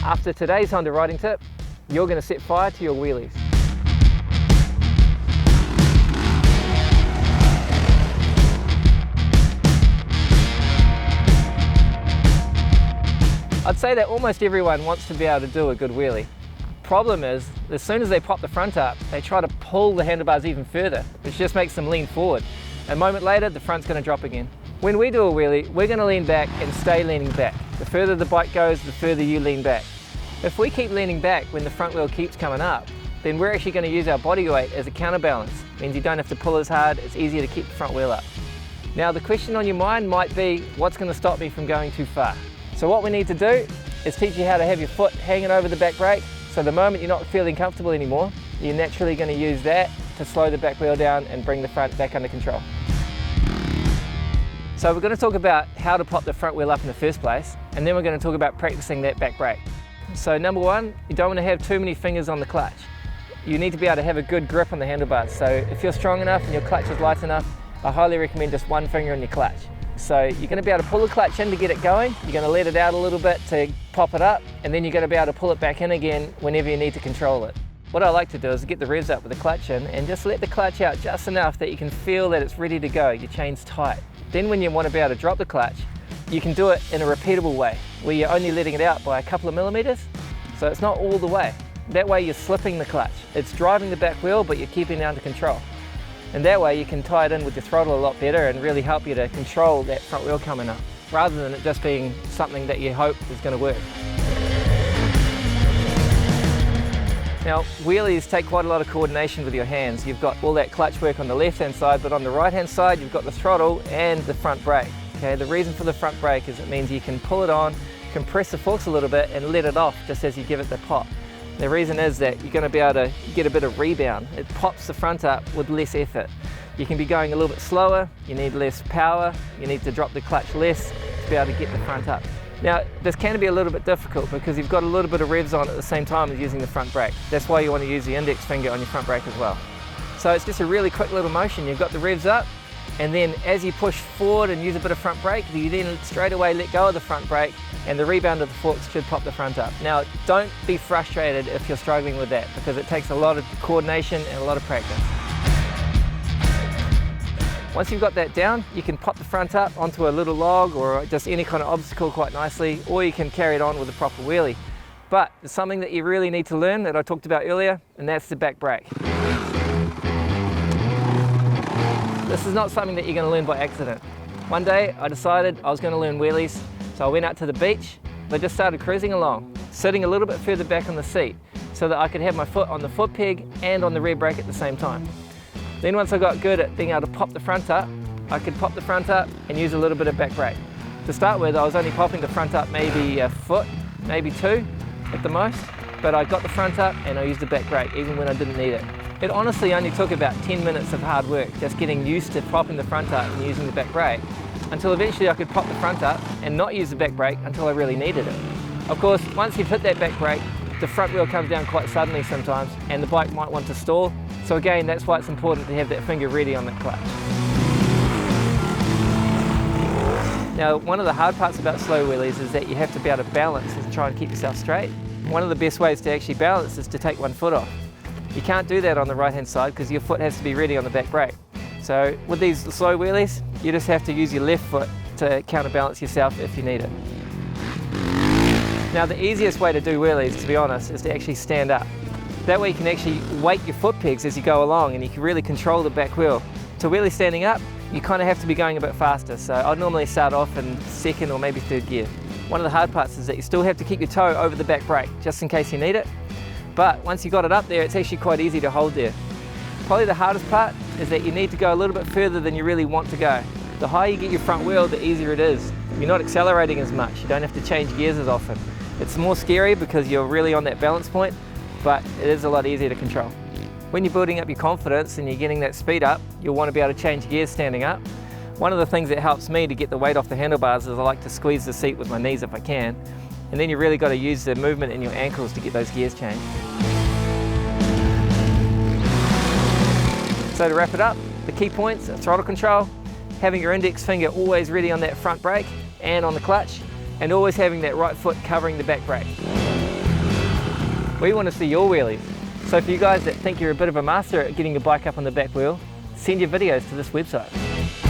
After today's Honda riding tip, you're going to set fire to your wheelies. I'd say that almost everyone wants to be able to do a good wheelie. Problem is, as soon as they pop the front up, they try to pull the handlebars even further, which just makes them lean forward. A moment later, the front's going to drop again. When we do a wheelie, we're going to lean back and stay leaning back. The further the bike goes, the further you lean back. If we keep leaning back when the front wheel keeps coming up, then we're actually going to use our body weight as a counterbalance. It means you don't have to pull as hard, it's easier to keep the front wheel up. Now the question on your mind might be, what's going to stop me from going too far? So what we need to do is teach you how to have your foot hanging over the back brake, so the moment you're not feeling comfortable anymore, you're naturally going to use that to slow the back wheel down and bring the front back under control. So we're going to talk about how to pop the front wheel up in the first place, and then we're going to talk about practicing that back brake. So number one, you don't want to have too many fingers on the clutch. You need to be able to have a good grip on the handlebars. So if you're strong enough and your clutch is light enough, I highly recommend just one finger on your clutch. So you're going to be able to pull the clutch in to get it going, you're going to let it out a little bit to pop it up, and then you're going to be able to pull it back in again whenever you need to control it. What I like to do is get the revs up with the clutch in and just let the clutch out just enough that you can feel that it's ready to go, your chain's tight. Then when you want to be able to drop the clutch, you can do it in a repeatable way, where you're only letting it out by a couple of millimeters, so it's not all the way. That way you're slipping the clutch. It's driving the back wheel, but you're keeping it under control. And that way you can tie it in with the throttle a lot better and really help you to control that front wheel coming up, rather than it just being something that you hope is going to work. Now, wheelies take quite a lot of coordination with your hands. You've got all that clutch work on the left-hand side, but on the right-hand side, you've got the throttle and the front brake. Okay, the reason for the front brake is it means you can pull it on, compress the forks a little bit, and let it off just as you give it the pop. The reason is that you're going to be able to get a bit of rebound. It pops the front up with less effort. You can be going a little bit slower, you need less power, you need to drop the clutch less to be able to get the front up. Now, this can be a little bit difficult because you've got a little bit of revs on at the same time as using the front brake. That's why you want to use the index finger on your front brake as well. So it's just a really quick little motion. You've got the revs up, and then as you push forward and use a bit of front brake, you then straight away let go of the front brake, and the rebound of the forks should pop the front up. Now, don't be frustrated if you're struggling with that, because it takes a lot of coordination and a lot of practice. Once you've got that down, you can pop the front up onto a little log or just any kind of obstacle quite nicely, or you can carry it on with a proper wheelie. But there's something that you really need to learn that I talked about earlier, and that's the back brake. This is not something that you're going to learn by accident. One day I decided I was going to learn wheelies, so I went out to the beach. I just started cruising along, sitting a little bit further back on the seat so that I could have my foot on the foot peg and on the rear brake at the same time. Then once I got good at being able to pop the front up, I could pop the front up and use a little bit of back brake. To start with, I was only popping the front up maybe a foot, maybe two at the most, but I got the front up and I used the back brake even when I didn't need it. It honestly only took about 10 minutes of hard work, just getting used to popping the front up and using the back brake, until eventually I could pop the front up and not use the back brake until I really needed it. Of course, once you've hit that back brake, the front wheel comes down quite suddenly sometimes, and the bike might want to stall. So again, that's why it's important to have that finger ready on the clutch. Now, one of the hard parts about slow wheelies is that you have to be able to balance and try and keep yourself straight. One of the best ways to actually balance is to take one foot off. You can't do that on the right-hand side because your foot has to be ready on the back brake. So with these slow wheelies, you just have to use your left foot to counterbalance yourself if you need it. Now, the easiest way to do wheelies, to be honest, is to actually stand up. That way you can actually weight your foot pegs as you go along, and you can really control the back wheel. To wheelie standing up, you kind of have to be going a bit faster, so I'd normally start off in second or maybe third gear. One of the hard parts is that you still have to keep your toe over the back brake, just in case you need it. But once you've got it up there, it's actually quite easy to hold there. Probably the hardest part is that you need to go a little bit further than you really want to go. The higher you get your front wheel, the easier it is. You're not accelerating as much, you don't have to change gears as often. It's more scary because you're really on that balance point, but it is a lot easier to control. When you're building up your confidence and you're getting that speed up, you'll want to be able to change gears standing up. One of the things that helps me to get the weight off the handlebars is I like to squeeze the seat with my knees if I can. And then you really got to use the movement in your ankles to get those gears changed. So to wrap it up, the key points are throttle control, having your index finger always ready on that front brake and on the clutch, and always having that right foot covering the back brake. We want to see your wheelies. So for you guys that think you're a bit of a master at getting your bike up on the back wheel, send your videos to this website.